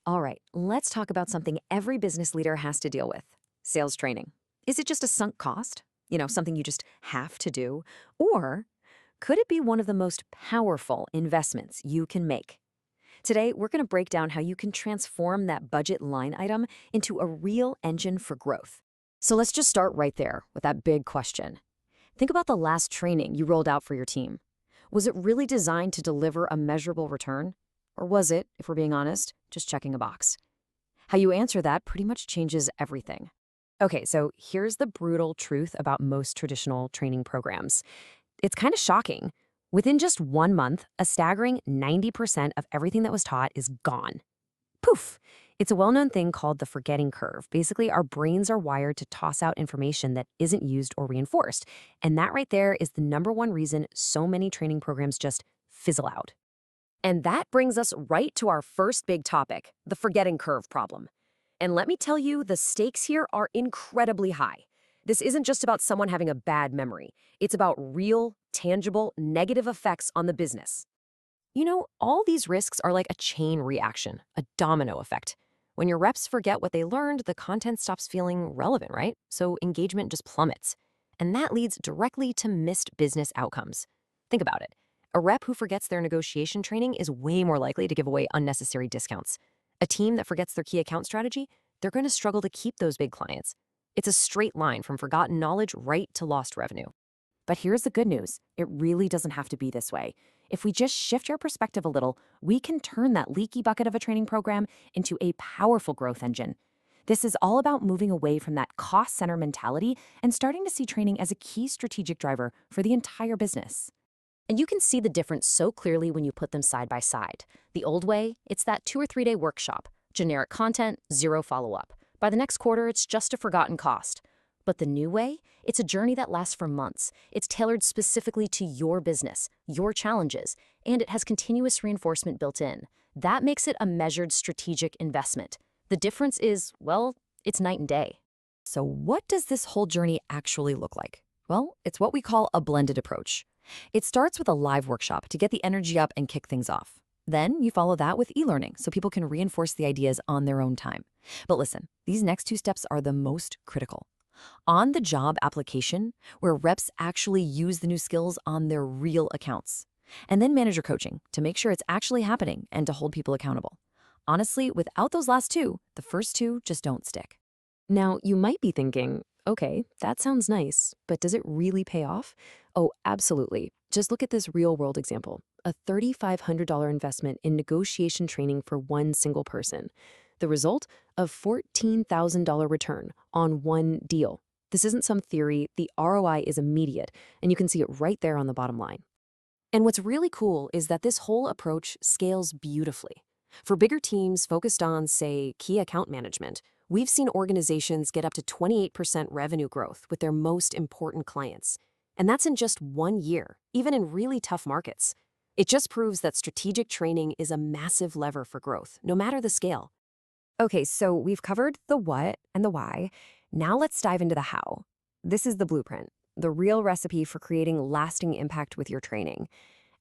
All right, let's talk about something every business leader has to deal with: sales training. Is it just a sunk cost? Something you just have to do? Or could it be one of the most powerful investments you can make? Today, we're going to break down how you can transform that budget line item into a real engine for growth. So let's just start right there with that big question. Think about the last training you rolled out for your team. Was it really designed to deliver a measurable return? Or was it, if we're being honest, just checking a box? How you answer that pretty much changes everything. Okay, so here's the brutal truth about most traditional training programs. It's kind of shocking. Within just 1 month, a staggering 90% of everything that was taught is gone. Poof! It's a well known thing called the forgetting curve. Basically, our brains are wired to toss out information that isn't used or reinforced. And that right there is the number one reason so many training programs just fizzle out. And that brings us right to our first big topic: the forgetting curve problem. And let me tell you, the stakes here are incredibly high. This isn't just about someone having a bad memory, it's about real, tangible, negative effects on the business. All these risks are like a chain reaction, a domino effect. When your reps forget what they learned, the content stops feeling relevant, right? So engagement just plummets. And that leads directly to missed business outcomes. Think about it. A rep who forgets their negotiation training is way more likely to give away unnecessary discounts. A team that forgets their key account strategy, they're going to struggle to keep those big clients. It's a straight line from forgotten knowledge right to lost revenue. But here's the good news: it really doesn't have to be this way. If we just shift our perspective a little, we can turn that leaky bucket of a training program into a powerful growth engine. This is all about moving away from that cost center mentality and starting to see training as a key strategic driver for the entire business. And you can see the difference so clearly when you put them side by side. The old way, it's that 2 or 3 day workshop, generic content, zero follow up. By the next quarter, it's just a forgotten cost. But the new way, it's a journey that lasts for months. It's tailored specifically to your business, your challenges, and it has continuous reinforcement built in. That makes it a measured strategic investment. The difference is, well, it's night and day. So what does this whole journey actually look like? Well, it's what we call a blended approach. It starts with a live workshop to get the energy up and kick things off. Then you follow that with e-learning so people can reinforce the ideas on their own time. But listen, these next two steps are the most critical: on the job application, where reps actually use the new skills on their real accounts. And then manager coaching to make sure it's actually happening and to hold people accountable. Honestly, without those last two, the first two just don't stick. Now, you might be thinking, okay, that sounds nice, but does it really pay off? Oh, absolutely. Just look at this real world example: a $3,500 investment in negotiation training for one single person. The result? A $14,000 return on one deal. This isn't some theory. The ROI is immediate, and you can see it right there on the bottom line. And what's really cool is that this whole approach scales beautifully. For bigger teams focused on, say, key account management, we've seen organizations get up to 28% revenue growth with their most important clients. And that's in just 1 year, even in really tough markets. It just proves that strategic training is a massive lever for growth, no matter the scale. Okay, so we've covered the what and the why. Now let's dive into the how. This is the blueprint, the real recipe for creating lasting impact with your training.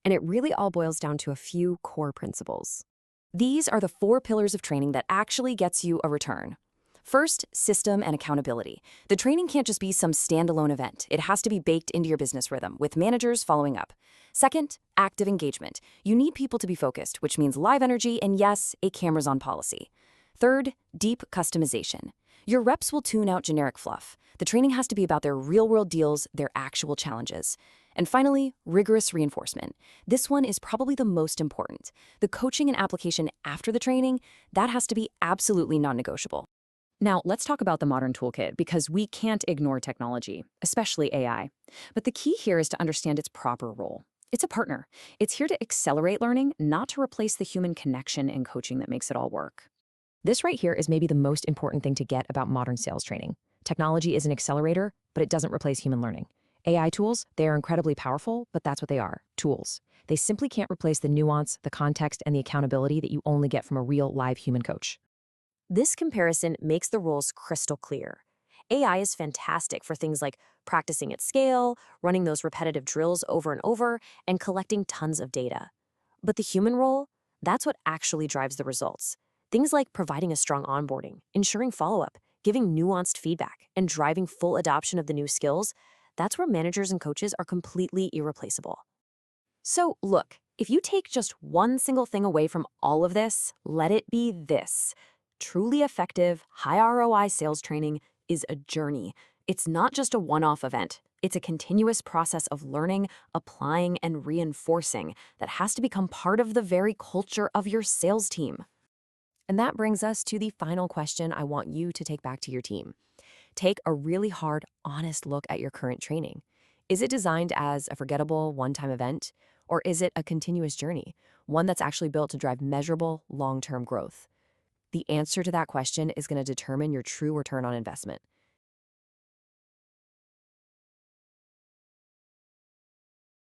And it really all boils down to a few core principles. These are the 4 pillars of training that actually gets you a return. First, system and accountability. The training can't just be some standalone event. It has to be baked into your business rhythm, with managers following up. Second, active engagement. You need people to be focused, which means live energy and, yes, a cameras on policy. Third, deep customization. Your reps will tune out generic fluff. The training has to be about their real-world deals, their actual challenges. And finally, rigorous reinforcement. This one is probably the most important. The coaching and application after the training, that has to be absolutely non-negotiable. Now, let's talk about the modern toolkit, because we can't ignore technology, especially AI. But the key here is to understand its proper role. It's a partner. It's here to accelerate learning, not to replace the human connection and coaching that makes it all work. This right here is maybe the most important thing to get about modern sales training. Technology is an accelerator, but it doesn't replace human learning. AI tools, they are incredibly powerful, but that's what they are: tools. They simply can't replace the nuance, the context, and the accountability that you only get from a real live human coach. This comparison makes the rules crystal clear. AI is fantastic for things like practicing at scale, running those repetitive drills over and over, and collecting tons of data. But the human role, that's what actually drives the results. Things like providing a strong onboarding, ensuring follow up, giving nuanced feedback, and driving full adoption of the new skills, that's where managers and coaches are completely irreplaceable. So, look, if you take just one single thing away from all of this, let it be this: truly effective, high ROI sales training is a journey. It's not just a one off event. It's a continuous process of learning, applying, and reinforcing that has to become part of the very culture of your sales team. And that brings us to the final question I want you to take back to your team. Take a really hard, honest look at your current training. Is it designed as a forgettable, one time event? Or is it a continuous journey, one that's actually built to drive measurable, long term growth? The answer to that question is going to determine your true return on investment.